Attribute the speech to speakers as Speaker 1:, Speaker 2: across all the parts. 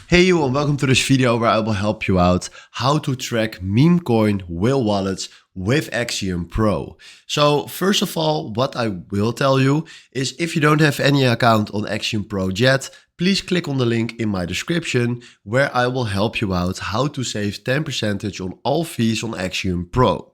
Speaker 1: Hey you, and welcome to this video where I will help you out how to track meme coin whale wallets with Axiom Pro. So first of all, what I will tell you is if you don't have any account on Axiom Pro yet, please click on the link in my description where I will help you out how to save 10% on all fees on Axiom Pro.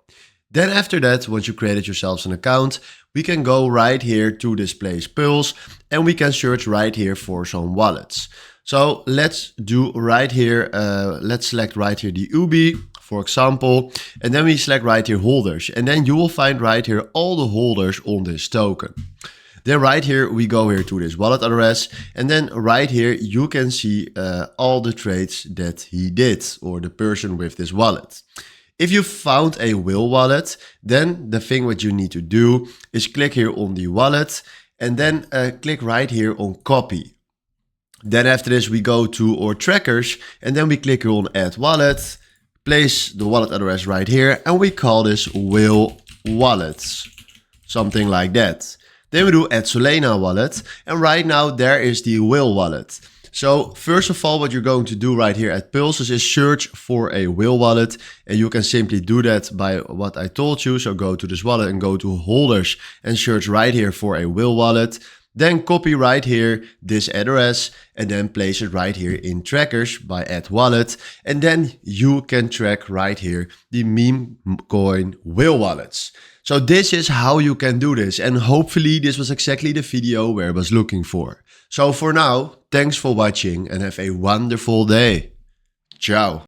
Speaker 1: Then after that, once you created yourselves an account, we can go right here to display Pulse and we can search right here for some wallets. So let's do right here, let's select right here the UB, for example, and then we select right here holders. And then you will find right here all the holders on this token. Then right here, we go here to this wallet address. And then right here, you can see all the trades that he did, or the person with this wallet. If you found a whale wallet, then the thing what you need to do is click here on the wallet and then click right here on copy. Then after this, we go to our trackers and then we click here on add wallet, place the wallet address right here, and we call this whale wallets, something like that. Then we do add Solana wallet, and right now there is the whale wallet. So first of all, what you're going to do right here at Pulse is search for a whale wallet, and you can simply do that by what I told you. So go to this wallet and go to holders and search right here for a whale wallet. Then copy right here this address and then place it right here in trackers by add wallet. And then you can track right here the meme coin whale wallets. So this is how you can do this, and hopefully this was exactly the video where I was looking for. So for now, thanks for watching and have a wonderful day. Ciao.